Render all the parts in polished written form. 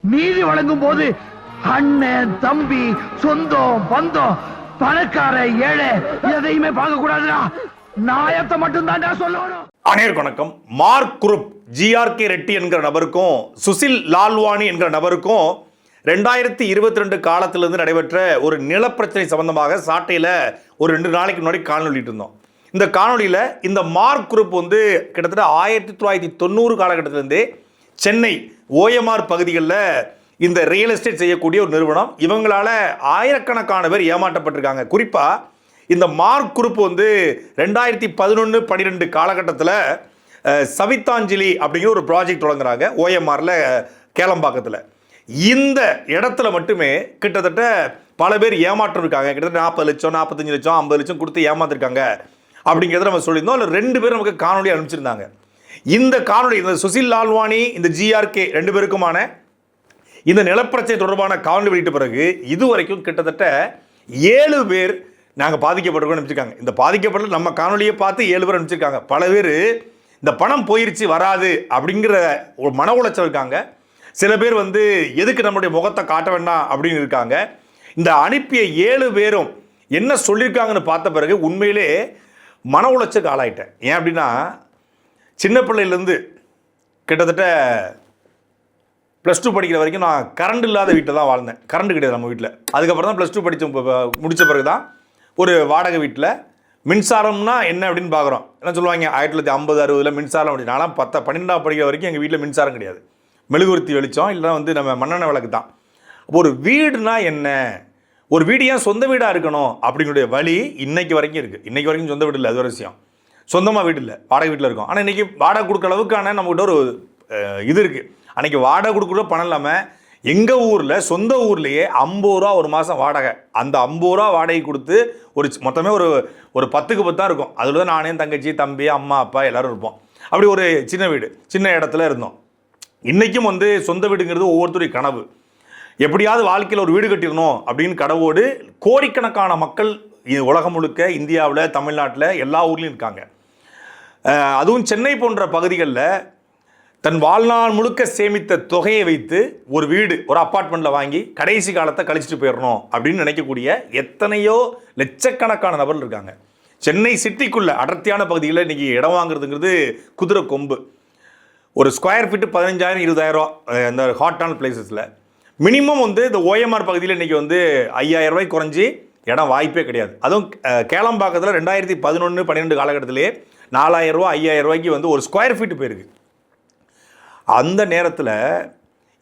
நீதி வழங்கும் போது அண்ணன் தம்பி சொந்தம் பந்தம் பணக்கார ஏழை எதையுமே பார்க்க கூடாதுடா. நாயத்தை மட்டும் தான் சொல்லணும். அனைவருக்கும் வணக்கம். மார்க் குரூப் GRK ரெட்டி என்கிற நபருக்கும் சுசில் லால்வானி என்கிற நபருக்கும் 2022 காலத்திலிருந்து நடைபெற்ற ஒரு நிலப்பிரச்சனை சம்பந்தமாக சாட்டையில் ஒரு 2 நாளைக்கு முன்னாடி காணொலி இருந்தோம். இந்த காணொலியில் இந்த மார்க் குரூப் கிட்டத்தட்ட 1990 காலகட்டத்திலிருந்தே சென்னை OMR பகுதிகளில் இந்த ரியல் எஸ்டேட் செய்யக்கூடிய ஒரு நிறுவனம். இவங்களால ஆயிரக்கணக்கான பேர் ஏமாற்றப்பட்டிருக்காங்க. குறிப்பாக இந்த மார்க் குரூப் 2011-12 காலகட்டத்தில் சவிதாஞ்சலி அப்படிங்கிற ஒரு ப்ராஜெக்ட் தொடங்குறாங்க OMRல கேளம்பாக்கத்தில். இந்த இடத்துல மட்டுமே கிட்டத்தட்ட பல பேர் ஏமாற்றம் இருக்காங்க. கிட்டத்தட்ட 40 லட்சம் 45 லட்சம் 50 லட்சம் கொடுத்து ஏமாத்திருக்காங்க அப்படிங்கிறத நம்ம சொல்லியிருந்தோம். அதில் 2 பேர் நமக்கு காணொலி அனுப்பிச்சிருந்தாங்க. இந்த காணொலி இந்த சுசில் லால்வானி இந்த GRK 2 பேருக்குமான இந்த நிலப்பிரச்சனை தொடர்பான காணொலி வெளியிட்ட பிறகு இதுவரைக்கும் கிட்டத்தட்ட 7 பேர் நாங்கள் பாதிக்கப்பட்டிருக்கோம் அனுப்பிச்சிருக்காங்க. இந்த பாதிக்கப்பட்ட நம்ம காணொலியை பார்த்து 7 பேர் அனுப்பிச்சிருக்காங்க. பல பேர் இந்த பணம் போயிருச்சு வராது அப்படிங்கிற ஒரு மன உளைச்சல் இருக்காங்க. சில பேர் எதுக்கு நம்மளுடைய முகத்தை காட்ட வேண்டாம் அப்படின்னு இருக்காங்க. இந்த அனுப்பிய 7 பேரும் என்ன சொல்லியிருக்காங்கன்னு பார்த்த பிறகு உண்மையிலே மன உளைச்சலுக்கு ஆளாயிட்டேன். ஏன் அப்படின்னா, சின்ன பிள்ளையிலேருந்து கிட்டத்தட்ட +2 படிக்கிற வரைக்கும் நான் கரண்ட் இல்லாத வீட்டில் தான் வாழ்ந்தேன். கரண்ட் கிடையாது நம்ம வீட்டில். அதுக்கப்புறம் தான் +2 முடித்த பிறகு தான் ஒரு வாடகை வீட்டில் மின்சாரம்னா என்ன அப்படின்னு பார்க்குறோம். என்ன சொல்லுவாங்க, 1950-60 மின்சாரம் அப்படி. நான்லாம் 12 படிக்கிற வரைக்கும் எங்கள் வீட்டில் மின்சாரம் கிடையாது. மெழுகுவர்த்தி வெளிச்சம் இல்லை நம்ம மண்ணெண்ணெய் விளக்கு தான். ஒரு வீடுனா என்ன, ஒரு வீடு ஏன் சொந்த வீடாக இருக்கணும் அப்படின்னுடைய வழி இன்னைக்கு வரைக்கும் இருக்குது. இன்னைக்கு வரைக்கும் சொந்த வீடு இல்லை, அது ஒரு விஷயம். சொந்தமாக வீடு இல்லை, வாடகை வீட்டில் இருக்கும். ஆனால் இன்றைக்கி வாடகை கொடுக்குற அளவுக்கான நம்மகிட்ட ஒரு இது இருக்குது. அன்றைக்கி வாடகை கொடுக்குற பணம் இல்லாமல் எங்கள் ஊரில் சொந்த ஊர்லேயே 50 ரூபா ஒரு மாதம் வாடகை. அந்த 50 ரூபா வாடகை கொடுத்து மொத்தமே ஒரு 10க்கு 10 தான் இருக்கும். அதில் தான் நானே தங்கச்சி தம்பி அம்மா அப்பா எல்லோரும் இருப்போம். அப்படி ஒரு சின்ன வீடு சின்ன இடத்துல இருந்தோம். இன்றைக்கும் சொந்த வீடுங்கிறது ஒவ்வொருத்தருடைய கனவு. எப்படியாவது வாழ்க்கையில் ஒரு வீடு கட்டிடணும் அப்படின்னு கனவோடு கோடிக்கணக்கான மக்கள் உலகம் முழுக்க இந்தியாவில் தமிழ்நாட்டில் எல்லா ஊர்லேயும் இருக்காங்க. அதுவும் சென்னை போன்ற பகுதிகளில் தன் வாழ்நாள் முழுக்க சேமித்த தொகையை வைத்து ஒரு வீடு ஒரு அப்பார்ட்மெண்ட்டில் வாங்கி கடைசி காலத்தை கழிச்சிட்டு போயிடணும் அப்படின்னு நினைக்கக்கூடிய எத்தனையோ லட்சக்கணக்கான நபர்கள் இருக்காங்க. சென்னை சிட்டிக்குள்ள அடர்த்தியான பகுதிகளில் இன்றைக்கி இடம் வாங்குறதுங்கிறது குதிரை கொம்பு. ஒரு ஸ்கொயர் ஃபீட்டு 15,000 20,000 இந்த ஹாட்டான பிளேசஸில் மினிமம் இந்த OMR பகுதியில் இன்றைக்கி 5,000 ரூபாய் குறைஞ்சி இடம் வாய்ப்பே கிடையாது. அதுவும் கேளம்பாக்கத்தில் 2011-12 காலகட்டத்திலே 4,000 ரூபா 5,000 ரூபாய்க்கு ஒரு ஸ்கொயர் ஃபீட்டு போயிருக்கு. அந்த நேரத்தில்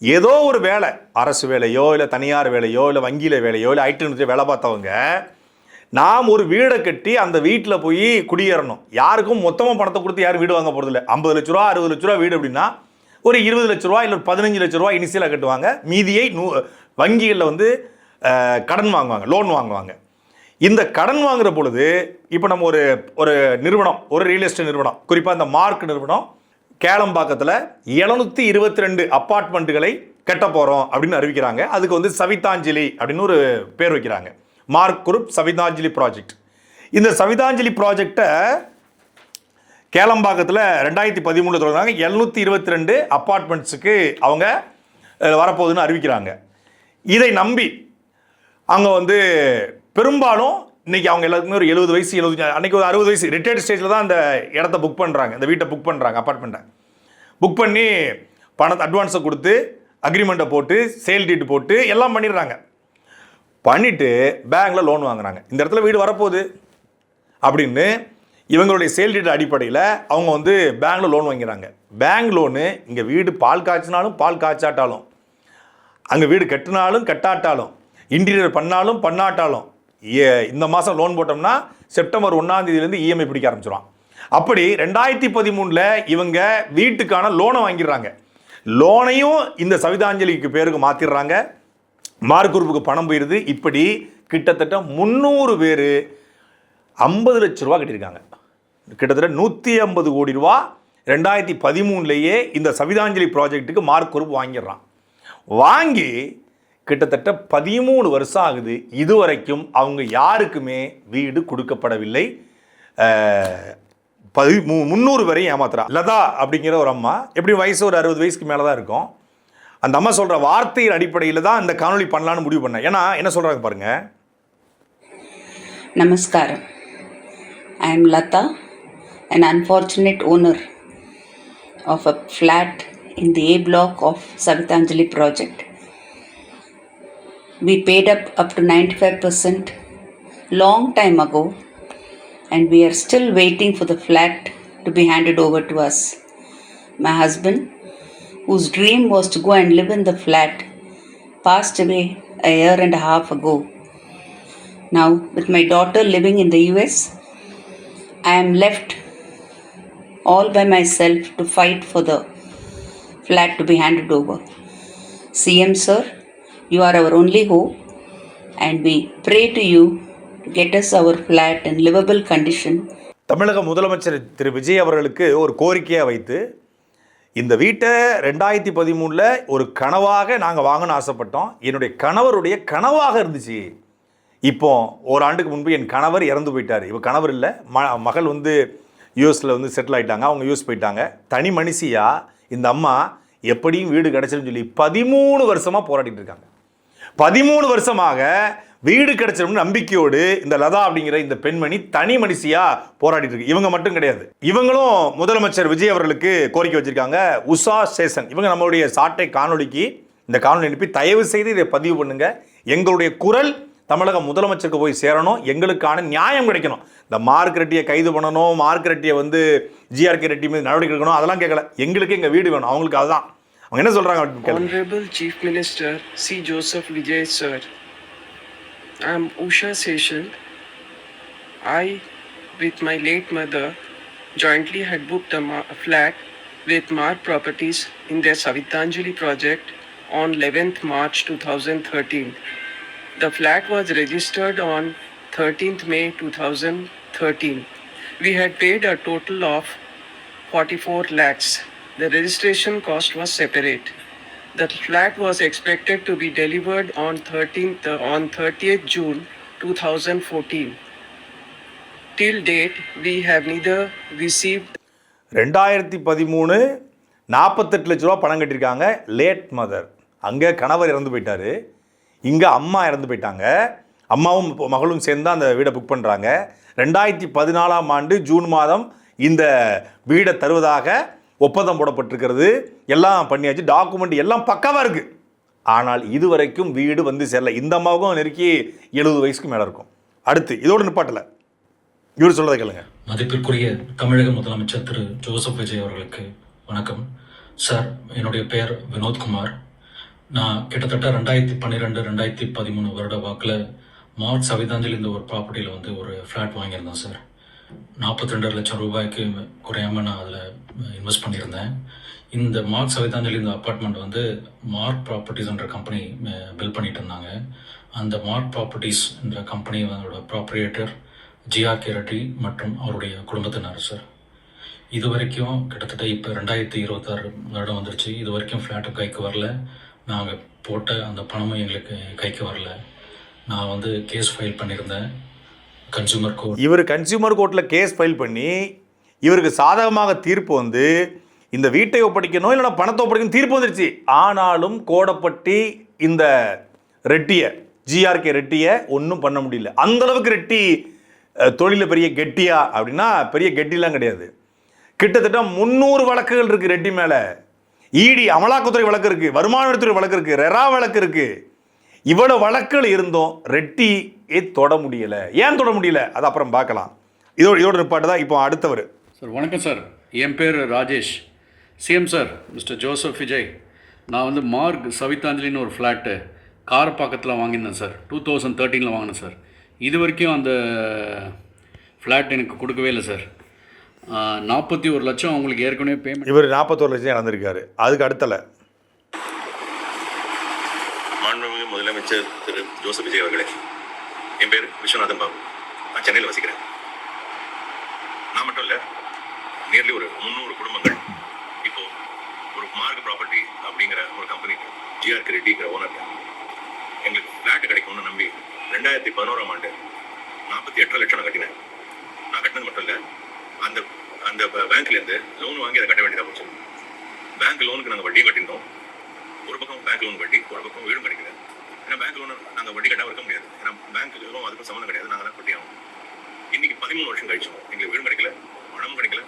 ஏதோ ஒரு வேலை, அரசு வேலையோ இல்லை தனியார் வேலையோ இல்லை வங்கியில் வேலையோ இல்லை IT நிறுவனத்தில் வேலை பார்த்தவங்க நாம் ஒரு வீடை கட்டி அந்த வீட்டில் போய் குடியேறணும். யாருக்கும் மொத்தமாக பணத்தை கொடுத்து யாரும் வீடு வாங்க போகிறதில்ல. 50 லட்ச ரூபா 60 லட்ச ரூபா வீடு அப்படின்னா ஒரு 20 லட்ச ரூபா இல்லை 15 லட்ச ரூபா இனிஷியலாக கட்டுவாங்க. மீதியை வங்கிகளில் கடன் வாங்குவாங்க, லோன் வாங்குவாங்க. இந்த கடன் வாங்குற பொழுது இப்போ நம்ம ஒரு நிறுவனம், ஒரு ரியல் எஸ்டேட் நிறுவனம், குறிப்பாக இந்த மார்க் நிறுவனம் கேளம்பாக்கத்தில் 722 அப்பார்ட்மெண்ட்டுகளை கட்ட போகிறோம் அப்படின்னு அறிவிக்கிறாங்க. அதுக்கு சவிதாஞ்சலி அப்படின்னு ஒரு பேர் வைக்கிறாங்க. Mark group Savithanjali project. இந்த சவிதாஞ்சலி ப்ராஜெக்டை கேளம்பாக்கத்தில் 2013 தொடங்குறாங்க. 722 அப்பார்ட்மெண்ட்ஸுக்கு அவங்க வரப்போகுதுன்னு அறிவிக்கிறாங்க. இதை நம்பி அவங்க பெரும்பாலும் இன்றைக்கி அவங்க எல்லாத்துக்குமே ஒரு 70 வயசு 75 அன்றைக்கி ஒரு 60 வயசு ரிட்டையர்ட் ஸ்டேஜில் தான் அந்த இடத்த புக் பண்ணுறாங்க, இந்த வீட்டை புக் பண்ணுறாங்க, அப்பார்ட்மெண்ட்டை புக் பண்ணி பணத்தை அட்வான்ஸை கொடுத்து அக்ரிமெண்ட்டை போட்டு சேல் டீட் போட்டு எல்லாம் பண்ணிடுறாங்க. பண்ணிவிட்டு பேங்கில் லோன் வாங்குறாங்க. இந்த இடத்துல வீடு வரப்போகுது அப்படின்னு இவங்களுடைய சேல் டீட் அடிப்படையில் அவங்க பேங்கில் லோன் வாங்கிறாங்க. பேங்க் லோனு இங்கே வீடு பால் காய்ச்சினாலும் பால் காய்ச்சாட்டாலும், அங்கே வீடு கட்டினாலும் கட்டாட்டாலும், இன்டீரியர் பண்ணாலும் பண்ணாட்டாலும், இந்த மாதம் லோன் போட்டோம்னா செப்டம்பர் 1ஆம் தேதியிலேருந்து EMI பிடிக்க ஆரம்பிச்சிடுவான். அப்படி 2013 இவங்க வீட்டுக்கான லோனை வாங்கிடுறாங்க. லோனையும் இந்த சவிதாஞ்சலிக்கு பேருக்கு மாற்றிடுறாங்க. மார்க் குரூப்புக்கு பணம் போயிடுது. இப்படி கிட்டத்தட்ட 300 பேர் 50 லட்ச ரூபா கட்டியிருக்காங்க. கிட்டத்தட்ட 150 கோடி ரூபா 2013 இந்த சவிதாஞ்சலி ப்ராஜெக்ட்டுக்கு மார்க் குரூப் வாங்கிடுறான். வாங்கி கிட்டத்தட்ட 13 வருஷம் ஆகுது. இதுவரைக்கும் அவங்க யாருக்குமே வீடு கொடுக்கப்படவில்லை. 300 வரையும் ஏமாத்துறா. லதா அப்படிங்கிற ஒரு அம்மா, எப்படி வயசு ஒரு 60 வயசுக்கு மேலே தான் இருக்கும். அந்த அம்மா சொல்கிற வார்த்தையின் அடிப்படையில் தான் இந்த காணொளி பண்ணலான்னு முடிவு பண்ணேன். ஏன்னா என்ன சொல்கிறாங்க பாருங்க. Namaskaram. I am Lata, an unfortunate owner of a flat in the A block of Savitanjali project. We paid up to 95% long time ago, and we are still waiting for the flat to be handed over to us. My husband, whose dream was to go and live in the flat, passed away a year and a half ago. Now, with my daughter living in the US, I am left all by myself to fight for the flat to be handed over. CM sir, you are our only hope, and we pray to you to get us our flat in livable condition. தமிழக முதலமைச்சர் திரு விஜய் அவர்களுக்கு ஒரு கோரிக்கையாக வைத்து, இந்த வீட்டை 2013 ஒரு கனவாக நாங்கள் வாங்கணும்னு ஆசைப்பட்டோம். என்னுடைய கணவருடைய கனவாக இருந்துச்சு. இப்போ ஓராண்டுக்கு முன்பு என் கணவர் இறந்து போயிட்டார். இப்போ கணவர் இல்லை, மகள் வந்து யூஎஸில் வந்து செட்டில் ஆகிட்டாங்க. அவங்க யூஎஸ் போயிட்டாங்க. தனி மனுஷியாக இந்த அம்மா எப்படியும் வீடு கிடச்சிருன்னு சொல்லி 13 வருஷமாக போராடிட்டு இருக்காங்க. 13 வருஷமாக வீடு கிடைச்சிரும்னு நம்பிக்கையோடு இந்த லதா அப்படிங்கிற இந்த பெண்மணி தனி மனுஷியாக போராடிட்டு இருக்கு. இவங்க மட்டும் கிடையாது, இவங்களும் முதலமைச்சர் விஜய் அவர்களுக்கு கோரிக்கை வச்சிருக்காங்க. உஷா சேஷன் இவங்க நம்மளுடைய சாட்டை காணொலிக்கு இந்த காணொலி அனுப்பி தயவு செய்து இதை பதிவு பண்ணுங்க. எங்களுடைய குரல் தமிழக முதலமைச்சருக்கு போய் சேரணும், எங்களுக்கான நியாயம் கிடைக்கணும். இந்த மார்க் ரெட்டியை கைது பண்ணணும், மார்க் ரெட்டியை வந்து ஜிஆர்கே ரெட்டி மீது நடவடிக்கை எடுக்கணும், அதெல்லாம் கேட்கல. எங்களுக்கு எங்கள் வீடு வேணும், அவங்களுக்கு அதுதான். அவங்க என்ன சொல்றாங்க? Honorable Chief Minister C. Joseph Vijay sir, I am Usha Seshan. I, with my late mother, jointly had booked a flat with Mark Properties in their Savitanjali project on 11th March 2013. The flat was registered on 13th May 2013. We had paid a total of 44 lakhs. The registration cost was separate. The flat was expected to be delivered on 30th June 2014. Till date, we have neither received 2013 48 லட்ச ரூபா பணம் கட்டியிருக்காங்க. Late mother, அங்கே கணவர் இறந்து போயிட்டாரு, இங்கே அம்மா இறந்து போயிட்டாங்க. அம்மாவும் மகளும் சேர்ந்து அந்த வீடை புக் பண்ணுறாங்க. 2014ஆம் ஆண்டு ஜூன் மாதம் இந்த வீடை தருவதாக ஒப்பந்தம் போடப்பட்டிருக்கிறது. எல்லாம் பண்ணியாச்சு, டாக்குமெண்ட் எல்லாம் பக்காவாக இருக்குது. ஆனால் இதுவரைக்கும் வீடு வந்து சேரல. இந்த அம்மாவுக்கும் நெருக்கி 70 வயசுக்கு மேலே இருக்கும். அடுத்து இதோடு நிப்பாட்டல, இவர் சொல்றதை கேளுங்க. மதிப்பிற்குரிய தமிழக முதலமைச்சர் திரு ஜோசப் விஜய் அவர்களுக்கு வணக்கம் சார். என்னுடைய பெயர் வினோத்குமார். நான் கிட்டத்தட்ட 2012-2013 வருட வாக்கில் மார்க் சவிதாஞ்சலி இந்த ஒரு ப்ராப்பர்ட்டியில் வந்து ஒரு ஃப்ளாட் வாங்கியிருந்தேன் சார். 42 லட்சம் ரூபாய்க்கு குறையாமல் நான் அதில் இன்வெஸ்ட் பண்ணியிருந்தேன். இந்த மார்க் சவிதாஞ்சலி இந்த அப்பார்ட்மெண்ட் வந்து மார்க் ப்ராப்பர்ட்டிஸ்ன்ற கம்பெனி பில் பண்ணிட்டு இருந்தாங்க. அந்த மார்க் ப்ராப்பர்ட்டிஸ் என்ற கம்பெனி அதோட ப்ராப்ரியேட்டர் ஜிஆர்கே ரெட்டி மற்றும் அவருடைய குடும்பத்தினர் சார். இது வரைக்கும் கிட்டத்தட்ட இப்போ 2026 வருடம் வந்துருச்சு. இது வரைக்கும் ஃப்ளாட்டு கைக்கு வரல. நாங்கள் போட்ட அந்த பணமும் எங்களுக்கு கைக்கு வரல. நான் வந்து கேஸ் ஃபைல் பண்ணியிருந்தேன் கன்சியூமர் கோர்ட். இவர் கன்சியூமர் கோர்ட்டில் கேஸ் ஃபைல் பண்ணி இவருக்கு சாதகமாக தீர்ப்பு வந்து இந்த வீட்டை ஒப்படைக்கணும் இல்லைனா பணத்தை ஒப்படைக்கணும் தீர்ப்பு வந்துருச்சு. ஆனாலும் கோடப்பட்டி இந்த ரெட்டியை ஜிஆர்கே ரெட்டியை ஒன்றும் பண்ண முடியல. அந்தளவுக்கு ரெட்டி தொழிலில் பெரிய கெட்டியா அப்படின்னா பெரிய கெட்டிலாம் கிடையாது. கிட்டத்தட்ட 300 வழக்குகள் இருக்குது ரெட்டி மேலே. இடி அமலாக்கத்துறை வழக்கு இருக்குது, வருமான வரித்துறை வழக்கு இருக்குது, ரெரா வழக்கு இருக்குது. இவ்வளவு வழக்குகள் இருந்தோம் ரெட்டியை தொட முடியலை. ஏன் தொட முடியல அது அப்புறம் பார்க்கலாம். இதோட நிப்பாட்டு தான் இப்போ அடுத்தவர். சார் வணக்கம் சார், என் பேர் Rajesh. CM sir, mister Joseph Vijay, நான் வந்து மார்க் சவிதாஞ்சலின்னு ஒரு ஃப்ளாட்டு காரப்பாக்கத்தில் வாங்கியிருந்தேன் சார். 2013 வாங்கினேன் சார். இது வரைக்கும் அந்த ஃப்ளாட் எனக்கு கொடுக்கவே இல்லை சார். 41 லட்சம் அவங்களுக்கு ஏற்கனவே பேமெண்ட். இவர் 41 லட்சம் இறந்துருக்காரு. அதுக்கு அடுத்தல மாண்புமிகு முதலமைச்சர் திரு ஜோசப் விஜய் அவர்களே, என் பேர் விஸ்வநாதன் பாபு. நான் சென்னையில் வசிக்கிறேன். நான் மட்டும் இல்லை, நியர்லி ஒரு 300 குடும்பங்கள் இப்போ ஒரு மார்க் ப்ராப்பர்ட்டி அப்படிங்கிற ஒரு கம்பெனி ஜிஆர்கே ரெட்டிங்கிற ஓனர் எங்களுக்கு ஃப்ளாட்டு கிடைக்கும்னு நம்பி 2011ஆம் ஆண்டு 48 லட்சம் நான் கட்டினேன். நான் கட்டினது மட்டும் இல்லை, அந்த அந்த பேங்க்லேருந்து லோன் வாங்கி அதை கட்ட வேண்டியதாக போச்சு. பேங்க் லோனுக்கு நாங்கள் வட்டியும் கட்டியிருந்தோம். ஒரு பக்கம் லோன் வட்டி, ஒரு பக்கம் வீடும் கிடைக்கல. ஏன்னா பேங்க் லோன் நாங்கள் வட்டி கட்டாமல் இருக்க முடியாது. ஏன்னா பேங்க்குக்கும் அதுக்கும் சம்மந்தம் கிடையாது. நாங்கள் தான் வட்டி ஆகும். இன்னைக்கு 13 வருஷம் கழிச்சோம், எங்களுக்கு வீடும் கிடைக்கல, பணமும் கிடைக்கல.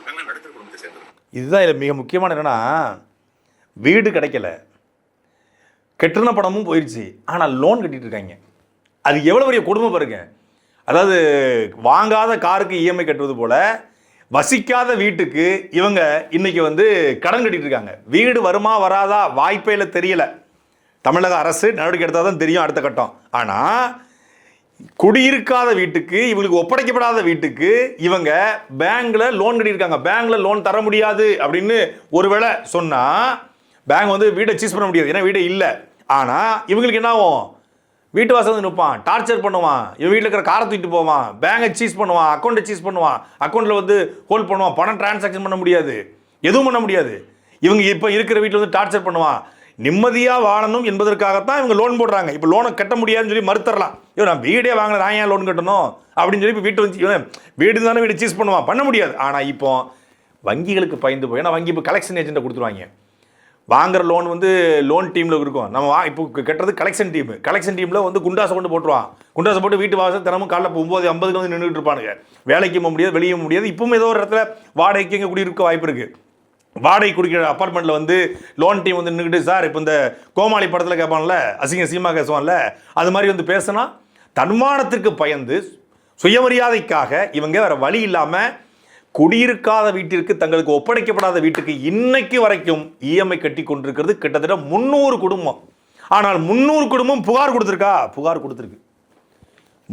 நாங்கள் நடுத்தர குடும்பத்தை சேர்ந்துருக்கோம். இதுதான் இதில் மிக முக்கியமான என்னன்னா, வீடு கிடைக்கல, கெட்டின பணமும் போயிடுச்சு, ஆனால் லோன் கட்டிட்டு இருக்காங்க. அது எவ்வளோ பெரிய கொடுமை பாருங்க. அதாவது வாங்காத காருக்கு இஎம்ஐ கட்டுவது போல வசிக்காத வீட்டுக்கு இவங்க இன்னைக்கு வந்து கடன் கட்டிட்டு இருக்காங்க. வீடு வருமா வராதா வாய்ப்பே இல்லை, தெரியல. தமிழக அரசு நடவடிக்கை எடுத்தால் தான் தெரியும் அடுத்த கட்டம். ஆனால் குடியிருக்காத வீட்டுக்கு, இவங்களுக்கு ஒப்படைக்கப்படாத வீட்டுக்கு இவங்க பேங்க்ல லோன் கட்டியிருக்காங்க. பேங்க்ல லோன் தர முடியாது அப்படின்னு ஒருவேளை சொன்னா பேங்க் வந்து வீடை சீஸ் பண்ண முடியாது, ஏன்னா வீடே இல்லை. ஆனால் இவங்களுக்கு என்ன ஆகும்? வீட்டு வாசல் வந்து நிற்பான், டார்ச்சர் பண்ணுவான், இவன் வீட்டில் இருக்கிற காரை தூக்கிட்டு போவான், பேங்கை சீஸ் பண்ணுவான், அக்கௌண்ட்டை சீஸ் பண்ணுவான், அக்கௌண்ட்டில் வந்து ஹோல்ட் பண்ணுவான், பணம் டிரான்சாக்ஷன் பண்ண முடியாது, எதுவும் பண்ண முடியாது. இவங்க இப்போ இருக்கிற வீட்டில் வந்து டார்ச்சர் பண்ணுவான். நிம்மதியாக வாழணும் என்பதற்காகத்தான் இவங்க லோன் போடுறாங்க. இப்போ லோனை கட்ட முடியாதுன்னு சொல்லி மறுத்தரலாம். ஐயோ நான் வீடே வாங்கின, நான் ஏன் லோன் கட்டணும் அப்படின்னு சொல்லி இப்போ வீட்டு வந்து வீடு தானே வீடு சீஸ் பண்ணுவான், பண்ண முடியாது. ஆனால் இப்போ வங்கிகளுக்கு பயந்து போய், ஏன்னா வங்கி இப்போ கலெக்ஷன் ஏஜென்ட்டை கொடுத்துருவாங்க. வாங்குற லோன் வந்து லோன் டீமில் இருக்கும். நம்ம இப்போ கட்டுறது கலெக்ஷன் டீம். கலெக்ஷன் டீமில் வந்து குண்டாசை கொண்டு போட்டுருவான். குண்டாசை போட்டு வீட்டு வாசல் தினமும் காலைல 9:50 வந்து நின்றுட்டு இருப்பானுங்க. வேலைக்கு போக முடியாது, வெளியே முடியாது. இப்பவும் ஏதோ ஒரு இடத்துல வாடகைக்கு இங்கே குடியிருக்க வாய்ப்பு இருக்குது. வாடகை குடிக்கிற அப்பார்ட்மெண்ட்டில் வந்து லோன் டீம் வந்து நின்றுக்கிட்டு, சார் இப்போ இந்த கோமாளி படத்தில் கேட்பான்ல, அசிங்க சீமா பேசுவான்ல, அது மாதிரி வந்து பேசினா தன்மானத்திற்கு பயந்து சுயமரியாதைக்காக இவங்க வேறு வழி இல்லாமல் குடியிருக்காத வீட்டிற்கு, தங்களுக்கு ஒப்படைக்கப்படாத வீட்டுக்கு இன்னைக்கு வரைக்கும் இஎம்ஐ கட்டி கொண்டிருக்கிறது கிட்டத்தட்ட 300 குடும்பம். ஆனால் 300 குடும்பம் புகார் கொடுத்துருக்கா? புகார் கொடுத்துருக்கு.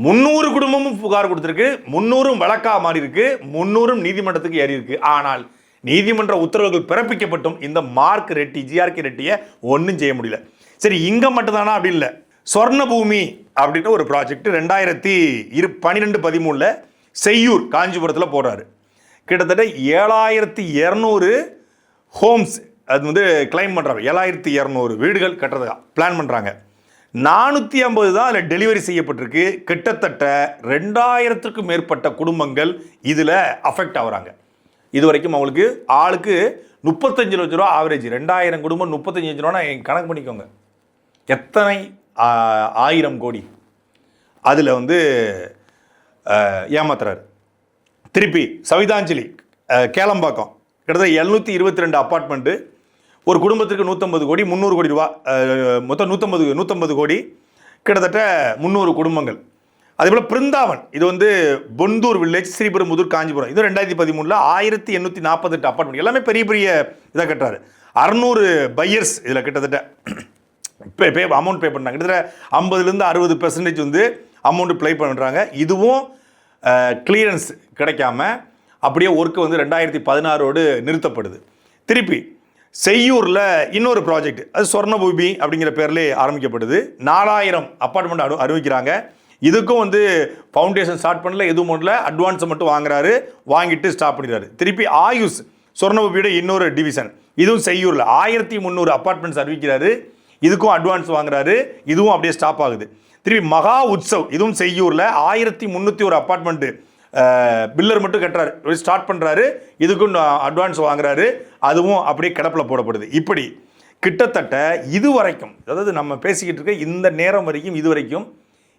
300 குடும்பமும் புகார் கொடுத்துருக்கு. 300 வழக்கா மாறி இருக்கு, 300 நீதிமன்றத்துக்கு ஏறி இருக்கு. ஆனால் நீதிமன்ற உத்தரவுகள் பிறப்பிக்கப்பட்டும் இந்த மார்க் ரெட்டி, ஜிஆர்கே ரெட்டியை ஒன்றும் செய்ய முடியல. சரி, இங்கே மட்டும்தானா? அப்படி இல்லை. சொர்ணபூமி அப்படின்ற ஒரு ப்ராஜெக்ட் 2012-13 செய்யூர் காஞ்சிபுரத்தில் போடுறாரு. கிட்டத்தட்ட 7200 ஹோம்ஸ் அது வந்து கிளைம் பண்ணுறாங்க. 7200 வீடுகள் கட்டுறதுக்காக பிளான் பண்ணுறாங்க. 450 தான் அதில் டெலிவரி செய்யப்பட்டிருக்கு. கிட்டத்தட்ட 2000க்கும் மேற்பட்ட குடும்பங்கள் இதில் அஃபெக்ட் ஆகுறாங்க. இது வரைக்கும் அவங்களுக்கு ஆளுக்கு 35 லட்ச ரூபா ஆவரேஜ். 2000 குடும்பம் 35 லட்ச ரூபா கணக்கு பண்ணிக்கோங்க, எத்தனை 1000 கோடி அதில் வந்து ஏமாத்துறாரு. திருப்பி சவிதாஞ்சலி கேளம்பாக்கம் கிட்டத்தட்ட 722 அப்பார்ட்மெண்ட்டு, ஒரு குடும்பத்திற்கு 150 கோடி, 300 கோடி ரூபா, மொத்தம் 150 கோடி, கிட்டத்தட்ட 300 குடும்பங்கள். அதேபோல் பிருந்தாவன், இது வந்து பொந்தூர் வில்லேஜ், ஸ்ரீபெரும்புதூர், காஞ்சிபுரம், இது 2013 1848 அப்பார்ட்மெண்ட், எல்லாமே பெரிய பெரிய இதாக கட்டுறாரு. 600 பையர்ஸ் இதில் கிட்டத்தட்ட அமௌண்ட் பே பண்ணுறாங்க. கிட்டத்தட்ட 50-60% வந்து அமௌண்ட் ப்ளே பண்ணுறாங்க. இதுவும் கிளியரன்ஸ் கிடைக்காம அப்படியே ஒர்க்கு வந்து 2016 நிறுத்தப்படுது. திருப்பி செய்யூரில் இன்னொரு ப்ராஜெக்ட், அது சொர்ணபூமி அப்படிங்கிற பேர்லேயே ஆரம்பிக்கப்படுது. 4000 அப்பார்ட்மெண்ட் அறிவிக்கிறாங்க. இதுக்கும் வந்து ஃபவுண்டேஷன் ஸ்டார்ட் பண்ணல, எதுவும் பண்ணல, அட்வான்ஸை மட்டும் வாங்குறாரு, வாங்கிட்டு ஸ்டாப் பண்ணிடுறாரு. திருப்பி ஆயுஷ் சொர்ணபூமியோட இன்னொரு டிவிஷன், இதுவும் செய்யூரில் 1300 அப்பார்ட்மெண்ட்ஸ் அறிவிக்கிறாரு. இதுக்கும் அட்வான்ஸ் வாங்குறாரு, இதுவும் அப்படியே ஸ்டாப் ஆகுது. திருப்பி மகா உற்சவ், இதுவும் செய்யூரில் 1301 அப்பார்ட்மெண்ட்டு பில்லர் மட்டும் கட்டுறாரு, ஸ்டார்ட் பண்ணுறாரு, இதுக்கும் அட்வான்ஸ் வாங்குறாரு, அதுவும் அப்படியே கிடப்பில் போடப்படுது. இப்படி கிட்டத்தட்ட இது வரைக்கும், அதாவது நம்ம பேசிக்கிட்டு இருக்க இந்த நேரம் வரைக்கும் இது வரைக்கும்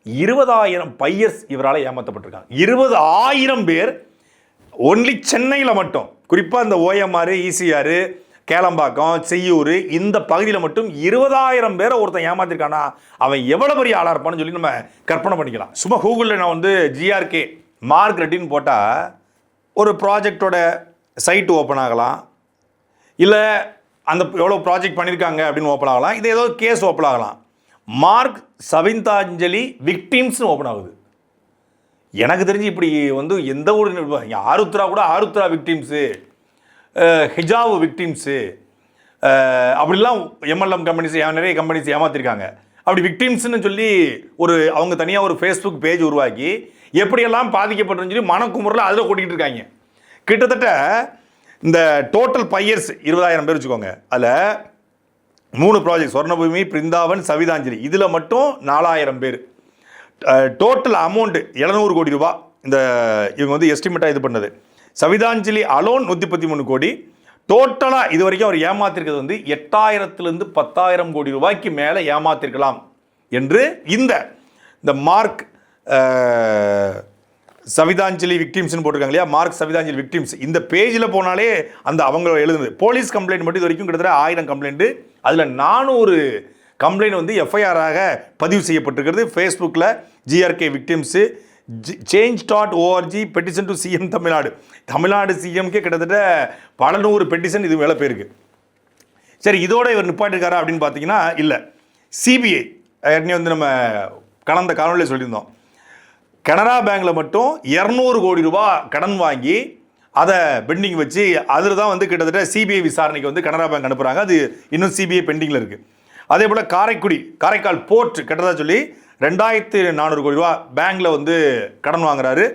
20,000 பையர்ஸ் இவரால் ஏமாற்றப்பட்டிருக்காங்க. 20,000 பேர் ஒன்லி சென்னையில் மட்டும், குறிப்பாக இந்த ஓஎம்ஆர், ஈசிஆர், கேளம்பாக்கம், செய்யூர் இந்த பகுதியில் மட்டும் 20,000 பேரை ஒருத்தன் ஏமாத்திருக்கானா அவன் எவ்வளோ பெரிய ஆளாக இருப்பான்னு சொல்லி நம்ம கற்பனை பண்ணிக்கலாம். சும்மா கூகுளில் நான் வந்து ஜிஆர்கே மார்க் ரெட்டின்னு போட்டால் ஒரு ப்ராஜெக்டோட சைட்டு ஓப்பன் ஆகலாம், இல்லை அந்த எவ்வளோ ப்ராஜெக்ட் பண்ணியிருக்காங்க அப்படின்னு ஓப்பன் ஆகலாம், இது ஏதோ கேஸ் ஓப்பன் ஆகலாம். மார்க் சவிதாஞ்சலி விக்டிம்ஸ்னு ஓப்பன் ஆகுது. எனக்கு தெரிஞ்சு இப்படி வந்து எந்த ஒரு ஆருத்ரா கூட ஆருத்ரா விக்டிம்ஸு, ஹிஜாவு விக்டிம்ஸு அப்படிலாம் எம்எல்எம் கம்பெனிஸ் நிறைய கம்பெனிஸ் ஏமாத்திருக்காங்க. அப்படி விக்டிம்ஸ்னு சொல்லி அவங்க தனியாக ஒரு ஃபேஸ்புக் பேஜ் உருவாக்கி எப்படியெல்லாம் பாதிக்கப்பட்டுன்னு சொல்லி மனக்குமுறையில் அதில் கூட்டிகிட்டு இருக்காங்க. கிட்டத்தட்ட இந்த டோட்டல் பையர்ஸ் 20,000 பேர் வச்சுக்கோங்க. அதில் 3 ப்ராஜெக்ட், சொர்ணபூமி, பிருந்தாவன், சவிதாஞ்சலி, இதில் மட்டும் 4000 பேர். டோட்டல் அமௌண்ட் 700 கோடி ரூபா இந்த இவங்க வந்து எஸ்டிமேட்டாக இது பண்ணது. சவிதாஞ்சலி அலோன் 113 கோடி, டோட்டலாக இது வரைக்கும் அவர் ஏமாத்திருக்கிறது வந்து 8,000 10,000 கோடி ரூபாய்க்கு மேலே ஏமாத்திருக்கலாம் என்று இந்த மார்க் சவிதாஞ்சலி விக்டிம்ஸ்னு போட்டிருக்காங்க இல்லையா, மார்க் சவிதாஞ்சலி விக்டிம்ஸ், இந்த பேஜில் போனாலே அந்த அவங்க எழுதுனது போலீஸ் கம்ப்ளைண்ட் மட்டும் இது வரைக்கும் கிட்டத்தட்ட 1000 கம்ப்ளைண்ட்டு, அதில் 400 கம்ப்ளைண்ட் வந்து எஃப்ஐஆராக பதிவு செய்யப்பட்டிருக்கிறது. ஃபேஸ்புக்கில் GRK victims, change.org petition to CM Tamil Nadu CMK கிட்டத்தட்ட பல 100 பெட்டிஷன் இது மேலே போயிருக்கு. சரி, இதோட இவர் நிப்பாட்டிருக்காரா அப்படின்னு பார்த்தீங்கன்னா இல்லை. சிபிஐ ஏற்கனவே வந்து நம்ம கடந்த காணொலியில் சொல்லியிருந்தோம், கனரா பேங்க்கில் மட்டும் 200 கோடி ரூபாய் கடன் வாங்கி அதை பெண்டிங் வச்சு அதில் தான் வந்து கிட்டத்தட்ட சிபிஐ விசாரணைக்கு வந்து கனரா பேங்க் அனுப்புகிறாங்க. அது இன்னும் சிபிஐ பெண்டிங்கில் இருக்குது. அதே போல் காரைக்கால் போர்ட் கட்டதா சொல்லி 2,400 கோடி ரூபா பேங்க்கில் வந்து கடன் வாங்குறாரு.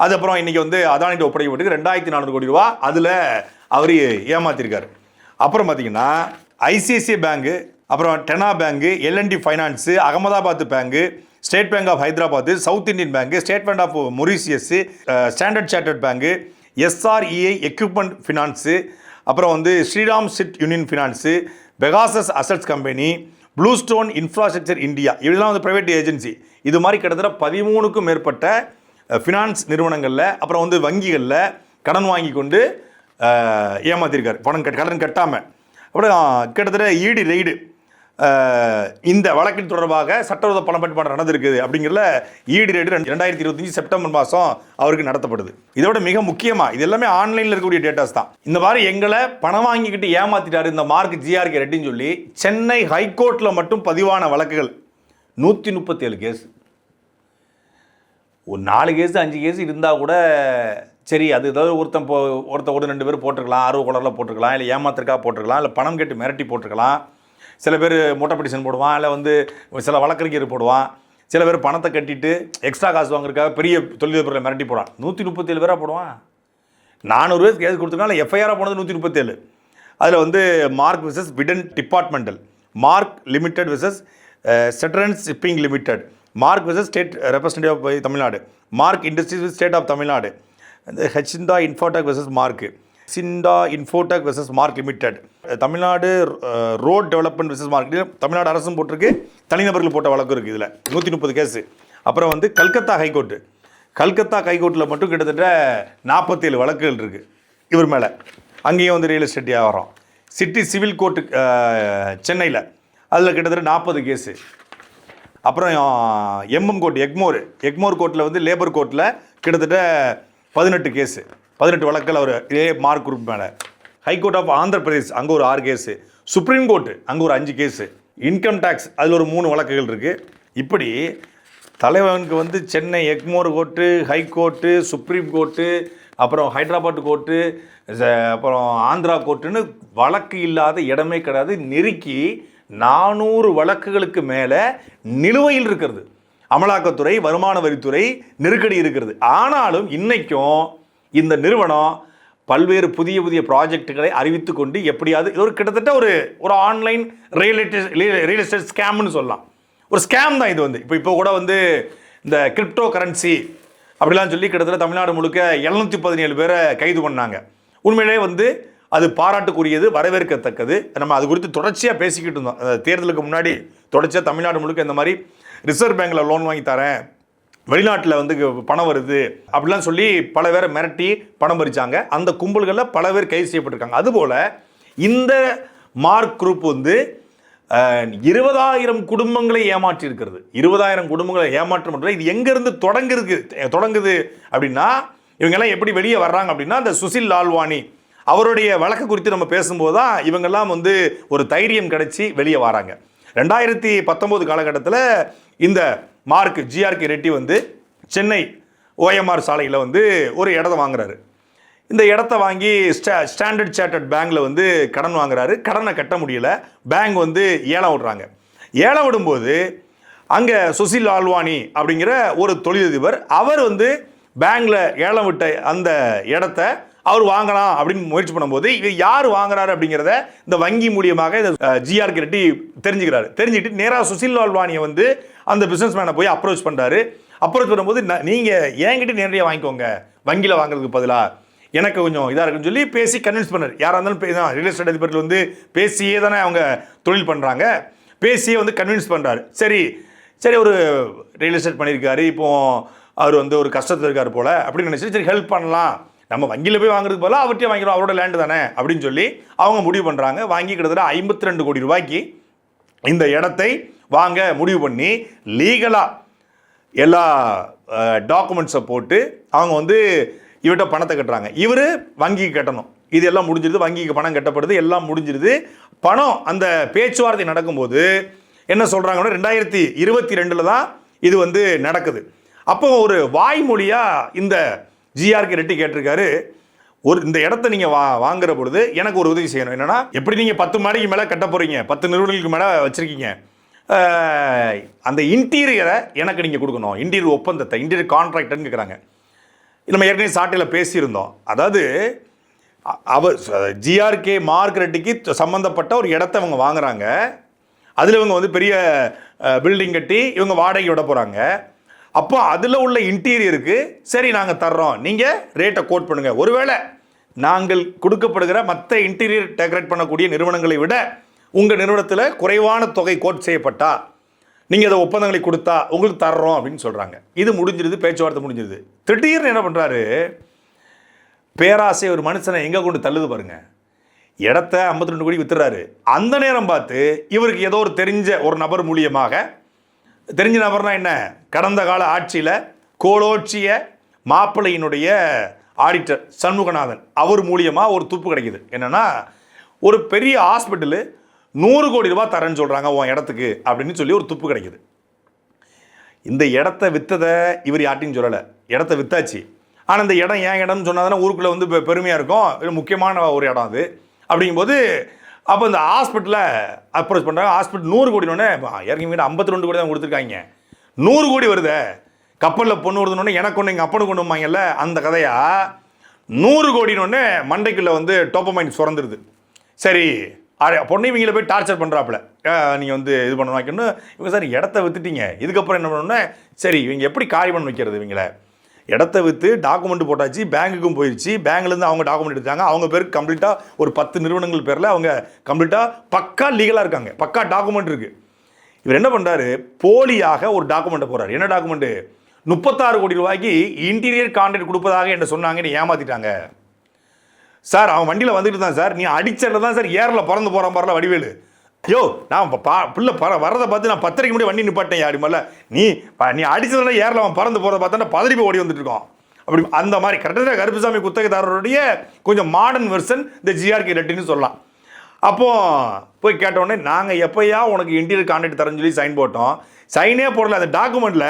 அதுக்கப்புறம் இன்றைக்கி வந்து அதானிட்டு ஒப்படைக்கப்பட்டு 2,400 கோடி ரூபா அதில் அவர் ஏமாற்றிருக்காரு. அப்புறம் பார்த்தீங்கன்னா ஐசிஐசிஐ பேங்கு, அப்புறம் Dena bank, L N T finance, Ahmedabad bank, state bank of Hyderabad, south Indian bank, state bank of Mauritius, standard chartered bank, SREI equipment finance, அப்புறம் வந்து Shriram chit union finance, Pegasus assets company, blue stone infrastructure India, இதெல்லாம் வந்து private agency. இது மாதிரி கிட்டத்தட்ட 13க்கும் மேற்பட்ட finance நிறுவனங்களில், அப்புறம் வந்து வங்கிகளில் கடன் வாங்கி கொண்டு ஏமாற்றிருக்காரு, கடன் கட்டாமல். அப்புறம் கிட்டத்தட்ட ஈடி ரெய்டு இந்த வழக்கின் தொடர்பாக சட்டவிரோத பணம் பயன்பாடு நடந்திருக்குது அப்படிங்கிறத ஈடி ரெய்டு 2025 செப்டம்பர் மாதம் அவருக்கு நடத்தப்படுது. இதோட மிக முக்கியமாக இது எல்லாமே ஆன்லைனில் இருக்கக்கூடிய டேட்டாஸ் தான். இந்த மாதிரி எங்களை பணம் வாங்கிக்கிட்டு ஏமாத்திட்டாரு இந்த மார்க் ஜிஆர்கே ரெட்டின்னு சொல்லி சென்னை ஹைகோர்ட்டில் மட்டும் பதிவான வழக்குகள் 137 கேஸ். ஒரு 4 கேஸ் 5 கேஸ் இருந்தால் கூட சரி, அது ஏதாவது ஒருத்தன் 1-2 பேர் போட்டிருக்கலாம், ஆர்வ கொலரில் போட்டிருக்கலாம், இல்லை ஏமாத்திருக்கா போட்டிருக்கலாம், இல்லை பணம் கேட்டு மிரட்டி போட்டிருக்கலாம், சில பேர் மோட்டர் பெட்டிஷன் போடுவான், இல்லை வந்து சில வழக்கறிஞர் போடுவான், சில பேர் பணத்தை கட்டிட்டு எக்ஸ்ட்ரா காசு வாங்குறதுக்காக பெரிய தொழிலதிபர்களை மிரட்டி போடுவான். 137 பேராக போடுவான். 400 பேர் கேஸ் கொடுத்துருக்காங்க. எஃப்ஐஆராக போனது 137. அதில் வந்து மார்க் விசஸ் விடன் டிபார்ட்மெண்டல், மார்க் லிமிடெட் விசஸ் செட்ரன்ஸ் shipping limited, Marg versus state representative of Tamil Nadu, Marg industries with state of Tamil Nadu, இந்த ஹெச்சிண்டா இன்ஃபோடெக் விசஸ் மார்க், சிண்டா infotech versus Marg limited, Tamil Nadu road development versus Marg, Tamil Nadu அரசும் போட்டிருக்கு, தனிநபர்கள் போட்ட வழக்கு இருக்குது. இதில் 130 கேஸு. அப்புறம் வந்து கல்கத்தா ஹைகோர்ட்டில் மட்டும் கிட்டத்தட்ட 47 வழக்குகள் இருக்குது இவர் மேலே. அங்கேயும் வந்து ரியல் எஸ்டேட் வியாபாரம். சிட்டி சிவில் கோர்ட்டு சென்னையில், அதில் கிட்டத்தட்ட 40 கேஸு. அப்புறம் எம்எம் கோர்ட் எக்மோர் கோர்ட்டில் வந்து லேபர் கோர்ட்டில் கிட்டத்தட்ட 18 கேஸு, 18 வழக்குகள் அவர் இதே மார்க் குரூப் மேலே. ஹைகோர்ட் ஆஃப் ஆந்திர பிரதேஷ் அங்கே ஒரு 6 கேஸு, சுப்ரீம் கோர்ட்டு அங்கே ஒரு 5 கேஸு, இன்கம் டேக்ஸ் அதில் ஒரு 3 வழக்குகள் இருக்குது. இப்படி தலைவனுக்கு வந்து Chennai Egmore court, high court, supreme court, அப்புறம் ஹைதராபாத் கோர்ட்டு, அப்புறம் ஆந்திரா கோர்ட்டுன்னு வழக்கு இல்லாத இடமே கிடையாது. நெருக்கி 400 வழக்குகளுக்கு மேலே நிலுவையில் இருக்கிறது. அமலாக்கத்துறை, வருமான வரித்துறை நெருக்கடி இருக்கிறது. ஆனாலும் இன்னைக்கும் இந்த நிறுவனம் பல்வேறு புதிய ப்ராஜெக்டுகளை அறிவித்து கொண்டு எப்படியாவது இது ஒரு கிட்டத்தட்ட ஒரு ஆன்லைன் ரியல் எஸ்டேட் ஸ்கேம்னு சொல்லலாம். ஒரு ஸ்கேம் தான் இது வந்து. இப்போ கூட வந்து இந்த கிரிப்டோ கரன்சி அப்படிலாம் சொல்லி கிட்டத்தட்ட தமிழ்நாடு முழுக்க 717 பேரை கைது பண்ணாங்க. உண்மையிலே வந்து அது பாராட்டுக்குரியது, வரவேற்கத்தக்கது. நம்ம அது குறித்து தொடர்ச்சியாக பேசிக்கிட்டு இருந்தோம். தேர்தலுக்கு முன்னாடி தொடர்ச்சியாக தமிழ்நாடு முழுக்க இந்த மாதிரி ரிசர்வ் பேங்கில் லோன் வாங்கி தரேன், வெளிநாட்டில் வந்து பணம் வருது அப்படிலாம் சொல்லி பல பேரை மிரட்டி பணம் பறிச்சாங்க. அந்த கும்பல்களில் பல பேர் கைது செய்யப்பட்டிருக்காங்க. அதுபோல் இந்த மார்க் குரூப் வந்து 20,000 குடும்பங்களை ஏமாற்றி இருக்கிறது. 20,000 குடும்பங்களை ஏமாற்றம் பண்ணுறது. இது எங்கேருந்து தொடங்குது அப்படின்னா, இவங்கெல்லாம் எப்படி வெளியே வர்றாங்க அப்படின்னா, இந்த சுசில் லால்வானி அவருடைய வழக்கு குறித்து நம்ம பேசும்போது தான் இவங்கெல்லாம் வந்து ஒரு தைரியம் கிடைச்சி வெளியே வராங்க. 2019 காலகட்டத்தில் இந்த மார்க் ஜிஆர்கே ரெட்டி வந்து சென்னை ஓஎம்ஆர் சாலையில் வந்து ஒரு இடத்த வாங்குறாரு. இந்த இடத்த வாங்கி ஸ்டாண்டர்ட் சார்ட்டர்ட் பேங்கில் வந்து கடன் வாங்குறாரு. கடனை கட்ட முடியல. பேங்க் வந்து ஏலம் விடுறாங்க. ஏலம் விடும்போது அங்கே சுசில் லால்வானி அப்படிங்கிற ஒரு தொழிலதிபர் அவர் வந்து பேங்கில் ஏலம் விட்ட அந்த இடத்த அவர் வாங்கலாம் அப்படின்னு முயற்சி பண்ணும்போது இது யார் வாங்குறாரு அப்படிங்கிறத இந்த வங்கி மூலியமாக இந்த ஜிஆர்கே ரெட்டி தெரிஞ்சுக்கிட்டு நேராக சுசில் லால்வானியை வந்து அந்த பிஸ்னஸ் மேனை போய் அப்ரோச் பண்ணுறாரு. அப்ரோச் பண்ணும்போது நீங்கள் என்கிட்ட நேரடியாக வாங்கிக்கோங்க, வங்கியில் வாங்குறதுக்கு பதிலாக எனக்கு கொஞ்சம் இதாக இருக்குன்னு சொல்லி பேசி கன்வின்ஸ் பண்ணார். யாராக இருந்தாலும் ரியல் எஸ்டேட் அதிபர்கள் வந்து பேசியே தானே அவங்க தொழில் பண்ணுறாங்க, பேசியே வந்து கன்வின்ஸ் பண்ணுறாரு. சரி ஒரு ரியல் எஸ்டேட் பண்ணியிருக்காரு, இப்போது அவர் வந்து ஒரு கஷ்டத்தில் இருக்கார் போல் அப்படின்னு நினச்சி சரி ஹெல்ப் பண்ணலாம், நம்ம வங்கியில் போய் வாங்குறதுக்கு போல அவர்கிட்டயே வாங்கிடுவோம், அவரோட லேண்டு தானே அப்படின்னு சொல்லி அவங்க முடிவு பண்ணுறாங்க. வாங்கி கிட்டத்தட்ட 52 கோடி ரூபாய்க்கு இந்த இடத்தை வாங்க முடிவு பண்ணி லீகலாக எல்லா டாக்குமெண்ட்ஸை போட்டு அவங்க வந்து இவர்கிட்ட பணத்தை கட்டுறாங்க. இவர் வங்கிக்கு கட்டணும். இது எல்லாம் முடிஞ்சிருது, வங்கிக்கு பணம் கட்டப்படுது, எல்லாம் முடிஞ்சிருது. பணம் அந்த பேச்சுவார்த்தை நடக்கும்போது என்ன சொல்கிறாங்கன்னா 2022 தான் இது வந்து நடக்குது. அப்போ ஒரு வாய்மொழியாக இந்த ஜிஆர்கே ரெட்டி கேட்டிருக்காரு, இந்த இடத்த நீங்கள் வாங்குற பொழுது எனக்கு ஒரு உதவி செய்யணும். என்னென்னா, எப்படி நீங்கள் 10 மாடிக்கு மேலே கட்ட போகிறீங்க, 10 நிறுவனங்களுக்கு மேலே வச்சுருக்கீங்க, அந்த இன்டீரியரை எனக்கு நீங்கள் கொடுக்கணும், இன்டீரியர் ஒப்பந்தத்தை, இன்டீரியர் கான்ட்ராக்டர்னு கேட்குறாங்க. நம்ம ஏற்கனவே சாட்டையில் பேசியிருந்தோம். அதாவது அவர் ஜிஆர்கே மார்க் ரெட்டிக்கு சம்மந்தப்பட்ட ஒரு இடத்த அவங்க வாங்குறாங்க. அதில் இவங்க வந்து பெரிய பில்டிங் கட்டி இவங்க வாடகை விட போகிறாங்க. அப்போ அதில் உள்ள இன்டீரியருக்கு சரி நாங்கள் தர்றோம், நீங்கள் ரேட்டை கோட் பண்ணுங்கள். ஒருவேளை நாங்கள் கொடுக்கப்படுகிற மற்ற இன்டீரியர் டெக்கரேட் பண்ணக்கூடிய நிறுவனங்களை விட உங்கள் நிறுவனத்தில் குறைவான தொகை கோட் செய்யப்பட்டா நீங்கள் அதை ஒப்பந்தங்களை கொடுத்தா உங்களுக்கு தர்றோம் அப்படின்னு சொல்கிறாங்க. இது முடிஞ்சிருது, பேச்சுவார்த்தை முடிஞ்சிருது. திடீர்னு என்ன பண்ணுறாரு, பேராசை ஒரு மனுஷனை எங்கே கொண்டு தள்ளுது பாருங்க. இடத்த 52 கோடி வித்துறாரு. அந்த நேரம் பார்த்து இவருக்கு ஏதோ ஒரு தெரிஞ்ச ஒரு நபர் மூலியமாக, தெரிஞ்ச நபர்னா என்ன, கடந்த கால ஆட்சியில் கோலோச்சிய மாப்பிள்ளையினுடைய ஆடிட்டர் சண்முகநாதன், அவர் மூலியமாக ஒரு துப்பு கிடைக்குது. என்னென்னா, ஒரு பெரிய ஹாஸ்பிட்டலு 100 கோடி ரூபாய் தரேன்னு சொல்கிறாங்க உன் இடத்துக்கு அப்படின்னு சொல்லி ஒரு துப்பு கிடைக்குது. இந்த இடத்த விற்றதை இவர் யார்ட்டையும் சொல்லலை, இடத்த விற்றாச்சு. ஆனால் இந்த இடம் ஏன் இடம்னு சொன்னாதானே ஊருக்குள்ளே வந்து பெருமையாக இருக்கும், இது முக்கியமான ஒரு இடம் அது. அப்படிங்கும்போது அப்போ இந்த ஹாஸ்பிட்டலில் அப்ரோச் பண்ணுறாங்க. ஹாஸ்பிட்டல் 100 கோடினோடனே ஏற்கனவே 52 கோடி தான் கொடுத்துருக்காங்க, 100 கோடி வருது. கப்பலில் பொண்ணு வருதுன்னு எனக்கு ஒன்று எங்கள் அப்பனுக்கு கொண்டு வந்தாங்கல்ல, அந்த கதையா 100 கோடினோடனே மண்டைக்குள்ளே வந்து டோப்பமைன் சுரந்துருது. சரி, பொண்ணு இவங்கள போய் டார்ச்சர் பண்ணுறாப்புல, நீங்கள் வந்து இது பண்ண வைக்கணும். இவங்க சார் இடத்த விற்றுட்டீங்க, இதுக்கப்புறம் என்ன பண்ணணும்னா, சரி இவங்க எப்படி காரியம் வைக்கிறது, இவங்கள இடத்த விற்று டாக்குமெண்ட் போட்டாச்சு, பேங்குக்கும் போயிடுச்சு, பேங்க்லேருந்து அவங்க டாக்குமெண்ட் எடுத்தாங்க, அவங்க பேருக்கு கம்ப்ளீட்டாக ஒரு 10 நிறுவனங்கள் பேரில் அவங்க கம்ப்ளீட்டாக பக்கா லீகலாக இருக்காங்க, பக்கா டாக்குமெண்ட் இருக்குது. இவர் என்ன பண்ணுறாரு, போலியாக ஒரு டாக்குமெண்ட்டை போகிறார். என்ன டாக்குமெண்ட்டு, 36 கோடி ரூபாய்க்கு இன்டீரியர் கான்ட்ராக்ட் கொடுப்பதாக என்ன சொன்னாங்கன்னு ஏமாற்றிட்டாங்க சார். அவன் வண்டியில் வந்துட்டு தான் சார், நீ அடிச்சல தான் சார் ஏரில் பறந்து போகிறான் பாருல வடிவேலு. ஐயோ நான் பிள்ளை வரதை பார்த்து நான் 10:30 முன்னாடி வண்டி நிப்பாட்டேன் யாரு மேலே, நீ அடிச்சதுனால ஏரில் அவன் பறந்து போகிறத பார்த்தா பதறி போய் ஓடி வந்துட்டு இருக்கோம். அப்படி அந்த மாதிரி கரெக்டாக கருப்புசாமி குத்தகைதாரருடைய கொஞ்சம் மாடர்ன் வெர்ஷன் இந்த ஜிஆர்கே ரெட்டின்னு சொல்லலாம். அப்போது போய் கேட்டோடனே நாங்கள் எப்போயா உனக்கு இன்டீரியர் கான்ட்ராக்ட் தரேன்னு சொல்லி சைன் போட்டோம், சைனே போடல. அந்த டாக்குமெண்ட்டில்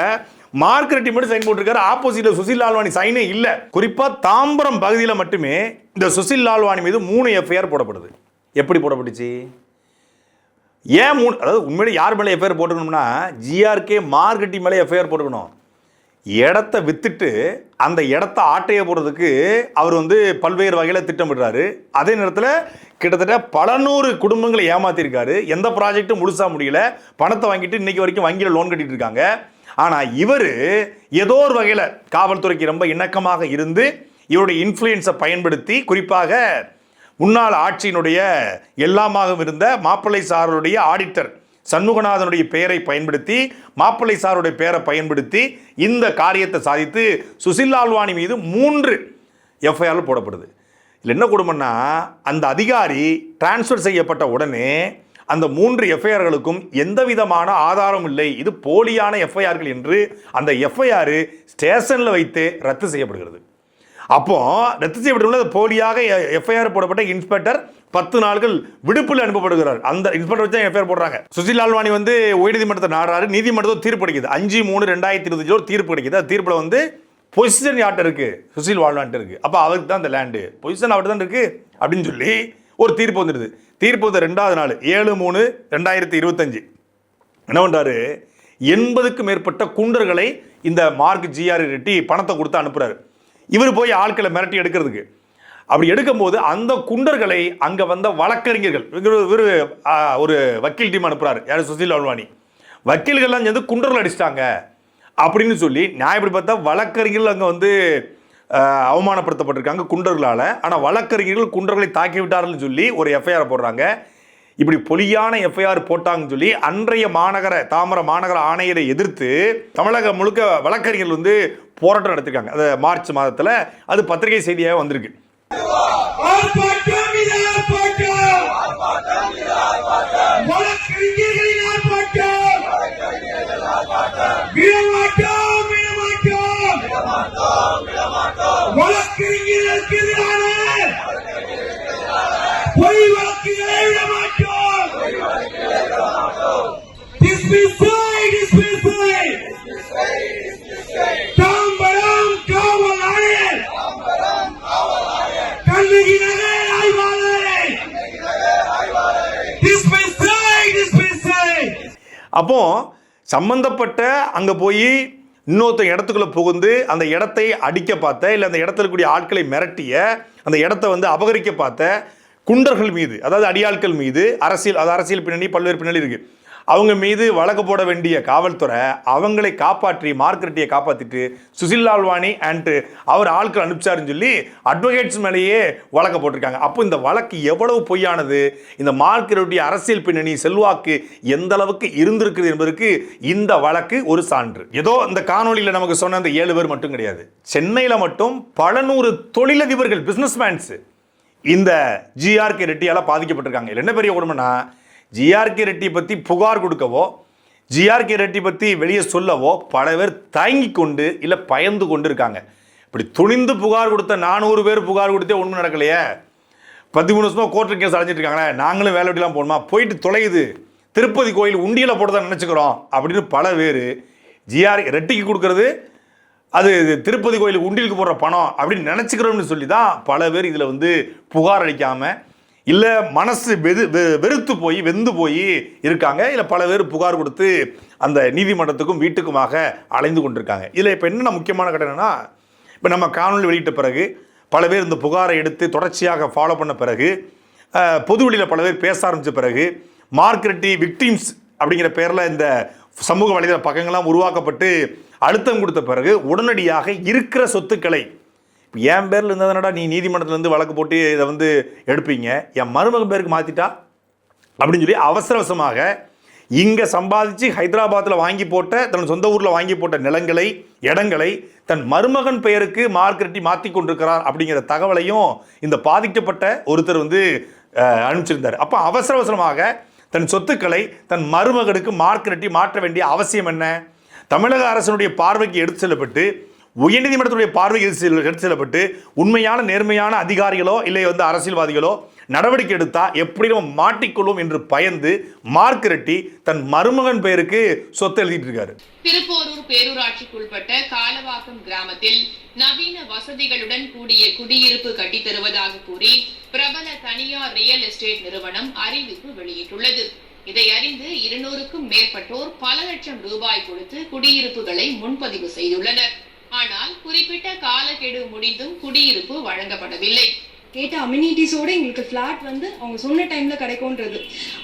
மார்க் ரெட்டி மட்டும் சைன் போட்டிருக்காரு, ஆப்போசிட்டில் சுசில் லால்வானி சைனே இல்லை. குறிப்பாக தாம்பரம் பகுதியில் மட்டுமே இந்த சுசில் லால்வானி மீது 3 எஃப்ஐஆர் போடப்படுது. எப்படி போடப்பட்டுச்சு, ஏன் 3, அதாவது உண்மையிலே யார் மேலே எஃப்ஐஆர் போட்டுக்கணும்னா ஜிஆர்கே மார்க் ரெட்டி மேலே எஃப்ஐஆர் போட்டுக்கணும். இடத்த விற்றுட்டு அந்த இடத்த ஆட்டைய போடுறதுக்கு அவர் வந்து பல்வேறு வகையில் திட்டமிடுறாரு. அதே நேரத்தில் கிட்டத்தட்ட பல 100 குடும்பங்களை ஏமாற்றிருக்காரு. எந்த ப்ராஜெக்டும் முழுசாக முடியல, பணத்தை வாங்கிட்டு இன்றைக்கி வரைக்கும் வங்கியில் லோன் கட்டிட்டு இருக்காங்க. ஆனால் இவர் ஏதோ ஒரு வகையில் காவல்துறைக்கு ரொம்ப இணக்கமாக இருந்து இவருடைய இன்ஃப்ளூயன்ஸை பயன்படுத்தி, குறிப்பாக முன்னாள் ஆட்சியினுடைய எல்லாமாக இருந்த மாப்பிள்ளை சாருடைய ஆடிட்டர் சண்முகநாதனுடைய பெயரை பயன்படுத்தி, மாப்பிள்ளை சாருடைய பெயரை பயன்படுத்தி இந்த காரியத்தை சாதித்து சுசில் லால்வானி மீது 3 எஃப்ஐஆர் போடப்படுது. இதில் என்ன கொடுமைன்னா, அந்த அதிகாரி டிரான்ஸ்ஃபர் செய்யப்பட்ட உடனே அந்த 3 எஃப்ஐஆர்களுக்கும் எந்த விதமான ஆதாரம் இல்லை, இது போலியான எஃப்ஐஆர்கள் என்று அந்த எஃப்ஐஆர் ஸ்டேஷனில் வைத்து ரத்து செய்யப்படுகிறது. அப்போ ரத்து செய்யப்பட்டுள்ள போலியாக எஃப்ஐஆர் போடப்பட்ட இன்ஸ்பெக்டர் 10 நாட்கள் விடுப்பில் அனுப்பப்படுகிறார். அந்த இன்ஸ்பெக்டர் வச்சு எஃப்ஐஆர் போடுறாங்க. சுசில் லால்வானி வந்து உயர்நீதிமன்றத்தை நாடுறாரு, நீதிமன்றத்தில் தீர்ப்பு கிடைக்குது. 5/3/2020 ஒரு தீர்ப்பு கிடைக்குது. அந்த தீர்ப்பில் வந்து பொசிஷன் யார்ட்ட இருக்கு, சுசில் லால்வான்ட்ட இருக்கு. அப்போ அவருக்கு தான் அந்த லேண்டு, பொசிஷன் அவர்கிட்ட தான் இருக்கு அப்படின்னு சொல்லி ஒரு தீர்ப்பு வந்துடுது. தீர்ப்பு வந்து 2வது நாள் 7/3/2025 என்ன பண்ணுறாரு, 80க்கும் மேற்பட்ட குண்டர்களை இந்த மார்க் ஜிஆர் ரெட்டி பணத்தை கொடுத்து அனுப்புறாரு. இவர் போய் ஆட்களை மிரட்டி எடுக்கிறதுக்கு. அப்படி எடுக்கும்போது அந்த குண்டர்களை அங்கே வந்த வழக்கறிஞர்கள், இவர் ஒரு வக்கீல் டீம் அனுப்புறாரு, யார், சுசில் லால்வானி. வக்கீல்கள்லாம் சேர்ந்து குண்டர்கள் அடிச்சிட்டாங்க அப்படின்னு சொல்லி நியாயப்படி பார்த்தா வழக்கறிஞர்கள் அங்கே வந்து அவமானப்படுத்தப்பட்டிருக்காங்க குண்டர்களால். ஆனால் வழக்கறிஞர்கள் குண்டர்களை தாக்கிவிட்டார்கள்னு சொல்லி ஒரு எஃப்ஐஆர் போடுறாங்க. இப்படி பொய்யான எஃப்ஐஆர் போட்டாங்கன்னு சொல்லி அன்றைய தாமர மாநகர ஆணையரை எதிர்த்து தமிழகம் முழுக்க வழக்கறிஞர்கள் வந்து போராட்டம் நடத்திருக்காங்க. அது மார்ச் மாதத்தில் அது பத்திரிகை செய்தியாக வந்திருக்கு. அப்போ சம்பந்தப்பட்ட அங்க போய் இன்னொருத்த இடத்துக்குள்ள புகுந்து அந்த இடத்தை அடிக்க பார்த்த, இல்லை அந்த இடத்துல கூடிய ஆட்களை மிரட்டிய, அந்த இடத்தை வந்து அபகரிக்க பார்த்த குண்டர்கள் மீது, அதாவது அடியாட்கள் மீது அரசியல் பின்னணி பல்வேறு பின்னணி இருக்கு, அவங்க மீது வழக்கு போட வேண்டிய காவல்துறை அவங்களை காப்பாற்றி மார்க்கெட்டியை காப்பாற்றிட்டு சுசில் லால்வானி அண்ட் அவர் ஆட்கள் அனுப்பிச்சாருன்னு சொல்லி அட்வொகேட்ஸ் மேலேயே வழக்கு போட்டிருக்காங்க. அப்போ இந்த வழக்கு எவ்வளவு பொய்யானது, இந்த மார்க்கெட்டுடைய அரசியல் பின்னணி செல்வாக்கு எந்த அளவுக்கு இருந்திருக்குது என்பதற்கு இந்த வழக்கு ஒரு சான்று. ஏதோ இந்த காணொலியில் நமக்கு சொன்ன அந்த 7 பேர் மட்டும் கிடையாது. சென்னையில் மட்டும் பல நூறு தொழிலதிபர்கள், பிஸ்னஸ்மேன்ஸ் இந்த ஜிஆர்கே ரெட்டியால் பாதிக்கப்பட்டிருக்காங்க. இல்லை என்ன பெரிய கொடுமைனா, ஜிஆர்கே ரெட்டி பற்றி புகார் கொடுக்கவோ, ஜிஆர்கே ரெட்டி பற்றி வெளியே சொல்லவோ பல பேர் தயங்கி கொண்டு இல்லை பயந்து கொண்டு இருக்காங்க. இப்படி துணிந்து புகார் கொடுத்த 400 பேர் புகார் கொடுத்தே ஒன்றும் நடக்கலையே, 13 வருஷமாக கோர்ட்டு கேஸ் அடைஞ்சிட்டு இருக்காங்களே, நாங்களும் வேலை வெட்டிலாம் போகணுமா, போயிட்டு தொலையுது, திருப்பதி கோயில் உண்டியில் போட்டு நினச்சிக்கிறோம் அப்படின்னு பல பேர் ரெட்டிக்கு கொடுக்கறது அது திருப்பதி கோயிலுக்கு உண்டியலுக்கு போடுற பணம் அப்படின்னு நினச்சிக்கிறோம்னு சொல்லி தான் பல பேர் இதில் வந்து புகார் அளிக்காமல், இல்லை மனசு வெறுத்து போய் வெந்து போய் இருக்காங்க. இல்லை பல பேர் புகார் கொடுத்து அந்த நீதிமன்றத்துக்கும் வீட்டுக்குமாக அலைந்து கொண்டிருக்காங்க. இதில் இப்போ என்னென்ன முக்கியமான கட்டணம்னா, இப்போ நம்ம காணொலி வெளியிட்ட பிறகு பல பேர் இந்த புகாரை எடுத்து தொடர்ச்சியாக ஃபாலோ பண்ண பிறகு, பொது வெளியில் பல பேர் பேச ஆரம்பித்த பிறகு, மார்க்கெட்டி விக்டிம்ஸ் அப்படிங்கிற பேரில் இந்த சமூக வலைதள பக்கங்கள்லாம் உருவாக்கப்பட்டு அழுத்தம் கொடுத்த பிறகு உடனடியாக இருக்கிற சொத்துக்களை, என் பேரில் இருந்ததுனடா நீ நீதிமன்றத்திலேருந்து வழக்கு போட்டு இதை வந்து எடுப்பீங்க, என் மருமகன் பேருக்கு மாற்றிட்டா அப்படின்னு சொல்லி அவசரமாக இங்கே சம்பாதிச்சு ஹைதராபாத்தில் வாங்கி போட்ட, தன் சொந்த ஊரில் வாங்கி போட்ட நிலங்களை, இடங்களை தன் மருமகன் பெயருக்கு மார்க்கெட்டி மாற்றி கொண்டிருக்கிறார் அப்படிங்கிற தகவலையும் இந்த பாதிக்கப்பட்ட ஒருத்தர் வந்து அனுப்பிச்சிருந்தார். அப்போ அவசரமாக தன் சொத்துக்களை தன் மருமகனுக்கு மார்க்கெட்டி மாற்ற வேண்டிய அவசியம் என்ன? தமிழக அரசினுடைய பார்வைக்கு எடுத்து செல்லப்பட்டு, உயர்நீதிமன்றத்துடைய பார்வைக்கு எடுத்து செல்லப்பட்டு, உண்மையான நேர்மையான அதிகாரிகளோ இல்லை வந்து அரசியல்வாதிகளோ நடவடிக்கை எடுத்தால் எப்படி நம்ம மாட்டிக்கொள்வோம் என்று பயந்து மார்க்கெட்டி தன் மருமகன் பெயருக்கு சொத்து எழுதிட்டு இருக்காரு. திருப்போரூர் பேரூராட்சிக்குட்பட்ட காலவாக்கம் கிராமத்தில் நவீன வசதிகளுடன் கூடிய குடியிருப்பு கட்டித் தருவதாக கூறி பிரபல தனியார் ரியல் எஸ்டேட் நிறுவனம் அறிவிப்பு வெளியிட்டுள்ளது. இதை அறிந்து 200க்கும் மேற்பட்டோர் பல லட்சம் ரூபாய் கொடுத்து குடியிருப்புகளை முன்பதிவு செய்துள்ளனர். ஆனால் குறிப்பிட்ட காலக்கெடு முடிந்தும் குடியிருப்பு வழங்கப்படவில்லை. கேட்ட அம்யூனிட்டிஸோட எங்களுக்கு ஃபிளாட் வந்து அவங்க சொன்ன டைம்ல கிடைக்கும்ன்றது.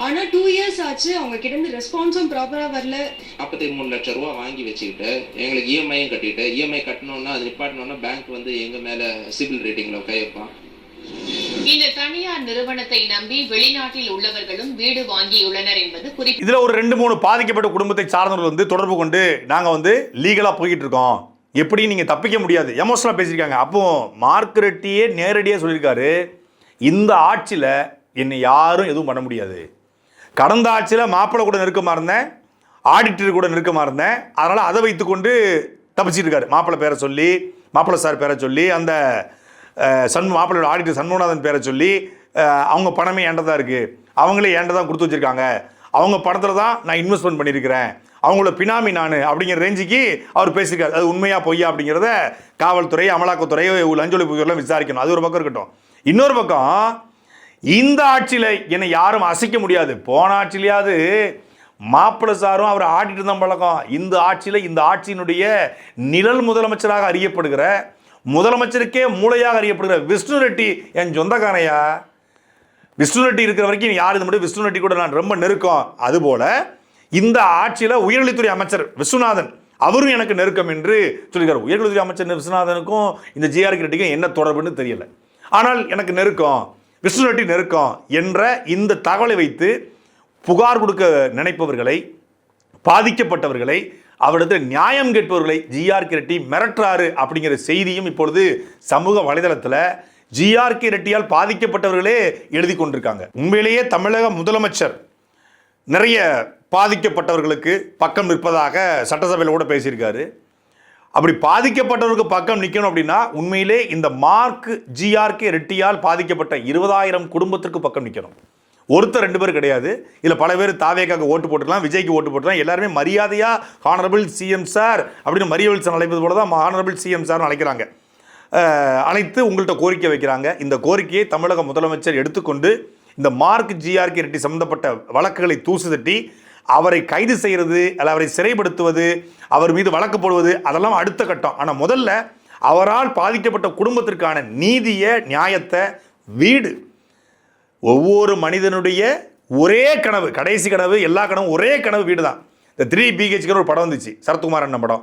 ஆனா 2 இயர்ஸ் ஆச்சு, அவங்க கிட்ட இருந்து ரெஸ்பான்ஸும் ப்ராப்பரா வரல. 43 லட்சம் ரூபா வாங்கி வச்சுக்கிட்டு எங்களுக்கு இஎம்ஐயும் கட்டிட்டு, இஎம்ஐ கட்டணும்னா அது நிப்பாட்டணும்னா பேங்க் வந்து எங்க மேல சிபில் ரேட்டிங்ல கையப்பான். இந்த தனியார் நிறுவனத்தை நம்பி வெளிநாட்டில் உள்ளவர்களும் வீடு வாங்கியுள்ளனர் என்பது குறிப்பிட்ட. இதுல ஒரு 2-3 பாதிக்கப்பட்ட குடும்பத்தை சார்ந்தவர்கள் வந்து தொடர்பு கொண்டு நாங்க வந்து லீகலா போய்கிட்டு இருக்கோம், எப்படி நீங்கள் தப்பிக்க முடியாது, எமோஷனலாக பேசியிருக்காங்க. அப்போ மார்க்கெட்டியே நேரடியாக சொல்லியிருக்காரு, இந்த ஆட்சியில் என்னை யாரும் எதுவும் பண்ண முடியாது. கடந்த ஆட்சியில் மாப்பிள்ளை கூட நெருக்கமாக இருந்தேன், ஆடிட்டர் கூட நெருக்கமாக இருந்தேன், அதனால் அதை வைத்துக்கொண்டு தப்பிச்சிட்டு இருக்காரு. மாப்பிள்ளை பேரை சொல்லி, மாப்பிள்ளை சார் பேரை சொல்லி, அந்த மாப்பிள்ளையோட ஆடிட்டர் சண்முகநாதன் பேரை சொல்லி, அவங்க பணமே ஏண்ட தான் இருக்குது, அவங்களே ஏண்ட தான் கொடுத்து வச்சுருக்காங்க, அவங்க பணத்தில் தான் நான் இன்வெஸ்ட்மெண்ட் பண்ணியிருக்கிறேன், அவங்களோட பினாமி நான் அப்படிங்கிற ரேஞ்சுக்கு அவர் பேசியிருக்காரு. அது உண்மையா பொய்யா அப்படிங்கிறத காவல்துறை, அமலாக்கத்துறை, லஞ்ச ஒழிப்புத்துறையெல்லாம் விசாரிக்கணும். அது ஒரு பக்கம் இருக்கட்டும். இன்னொரு பக்கம், இந்த ஆட்சியில் என்னை யாரும் அசைக்க முடியாது. போன ஆட்சியிலையாவது மாப்பிள்ளை சாரும் அவர் ஆடிட்டு தான் பழக்கம். இந்த ஆட்சியில், இந்த ஆட்சியினுடைய நிழல் முதலமைச்சராக அறியப்படுகிற, முதலமைச்சருக்கே மூளையாக அறியப்படுகிற விஷ்ணு ரெட்டி என் சொந்தக்காரையா. விஷ்ணு ரெட்டி இருக்கிற வரைக்கும் யார் இது மட்டும் விஷ்ணு ரெட்டி கூட நான் ரொம்ப நெருக்கம். அதுபோல் இந்த ஆட்சியில் உயர்நிலைத்துறை அமைச்சர் விஸ்வநாதன் அவரும் எனக்கு நெருக்கம் என்று சொல்லியிருக்காரு. உயர்கல்வித்துறை அமைச்சர் விஸ்வநாதனுக்கும் இந்த ஜிஆர்கே ரெட்டிக்கும் என்ன தொடர்புன்னு தெரியல. ஆனால் எனக்கு நெருக்கம், விஷ்ணு ரெட்டி நெருக்கம் என்ற இந்த தகவலை வைத்து புகார் கொடுக்க நினைப்பவர்களை, பாதிக்கப்பட்டவர்களை, அவரிடத்தில் நியாயம் கேட்பவர்களை ஜிஆர்கே ரெட்டி மிரட்டுறாரு அப்படிங்கிற செய்தியும் இப்பொழுது சமூக வலைதளத்தில் ஜிஆர்கே ரெட்டியால் பாதிக்கப்பட்டவர்களே எழுதி கொண்டிருக்காங்க. உண்மையிலேயே தமிழக முதலமைச்சர் நிறைய பாதிக்கப்பட்டவர்களுக்கு பக்கம் நிற்பதாக சட்டசபையில் கூட பேசியிருக்காரு. அப்படி பாதிக்கப்பட்டவருக்கு பக்கம் நிற்கணும் அப்படின்னா உண்மையிலே இந்த மார்க் ஜிஆர்கே ரெட்டியால் பாதிக்கப்பட்ட 20,000 குடும்பத்திற்கு பக்கம் நிற்கணும். ஒருத்தர் 2 பேர் கிடையாது. இதில் பல பேர் தாவேக்காக ஓட்டு போட்டுக்கலாம், விஜய்க்கு ஓட்டு போட்டுக்கலாம். எல்லாருமே மரியாதையாக ஹானரபிள் சிஎம் சார் அப்படின்னு மரியாதை சார் அழைப்பது போல தான் ஹானரபிள் சிஎம் சார்னு அழைக்கிறாங்க. அழைத்து உங்கள்கிட்ட கோரிக்கை வைக்கிறாங்க. இந்த கோரிக்கையை தமிழக முதலமைச்சர் எடுத்துக்கொண்டு இந்த மார்க் ஜிஆர்கே ரெட்டி சம்பந்தப்பட்ட வழக்குகளை தூசு தட்டி அவரை கைது செய்கிறது, அல்ல அவரை சிறைப்படுத்துவது, அவர் மீது வழக்கு போடுவது, அதெல்லாம் அடுத்த கட்டம். ஆனால் முதல்ல அவரால் பாதிக்கப்பட்ட குடும்பத்திற்கான நீதியை, நியாயத்தை, வீடு, ஒவ்வொரு மனிதனுடைய ஒரே கனவு, கடைசி கனவு, எல்லா கனவும் ஒரே கனவு வீடு தான். இந்த 3 BHK ஒரு படம் வந்துச்சு, சரத்குமார் அண்ணன் படம்.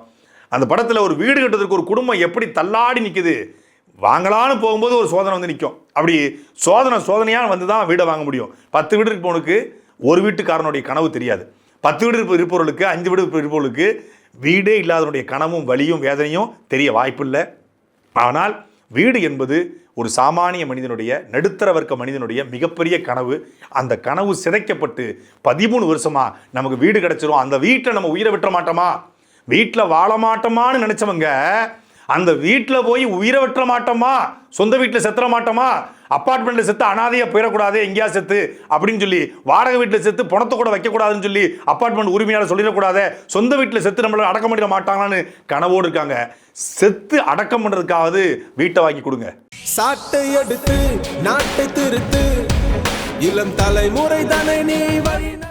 அந்த படத்தில் ஒரு வீடு கட்டுறதுக்கு ஒரு குடும்பம் எப்படி தள்ளாடி நிற்குது. வாங்கலான்னு போகும்போது ஒரு சோதனை வந்து நிற்கும். அப்படி சோதனையாக வந்து தான் வீடை வாங்க முடியும். 10 வீடு இருப்பவனுக்கு ஒரு வீட்டுக்காரனுடைய கனவு தெரியாது. 10 வீடு இருப்பவர்களுக்கு, 5 வீடு இருப்பவர்களுக்கு வீடே இல்லாதவனுடைய கனவும் வலியும் வேதனையும் தெரிய வாய்ப்பில்லை. ஆனால் வீடு என்பது ஒரு சாமானிய மனிதனுடைய, நடுத்தர வர்க்க மனிதனுடைய மிகப்பெரிய கனவு. அந்த கனவு சிதைக்கப்பட்டு 13 வருஷமா நமக்கு வீடு கிடைச்சிரும், அந்த வீட்டில் நம்ம உயிரை விட்டுற மாட்டோமா, வீட்டில் வாழ மாட்டோமான்னு நினைச்சவங்க அந்த வீட்டில் போய் உயிரை விட்டுற மாட்டோமா, சொந்த வீட்டில் செத்துற மாட்டோமா, அப்பார்ட்மெண்ட்டில் செத்து அனாதையாக போயிடக்கூடாது, எங்கேயா செத்து அப்படின்னு சொல்லி, வாடகை வீட்டில் செத்து பணத்தை கூட வைக்கக்கூடாதுன்னு சொல்லி அப்பார்ட்மெண்ட் உரிமையாளர் சொல்லிடக்கூடாது, சொந்த வீட்டில் செத்து நம்மளை அடக்கம் பண்ணிட மாட்டாங்களான்னு கனவோடு இருக்காங்க. செத்து அடக்கம் பண்ணுறதுக்காவது வீட்டை வாங்கி கொடுங்க. சாட்டை எடுத்து நாட்டை திருத்து, இளம் தலைமுறை தானே நீ வழி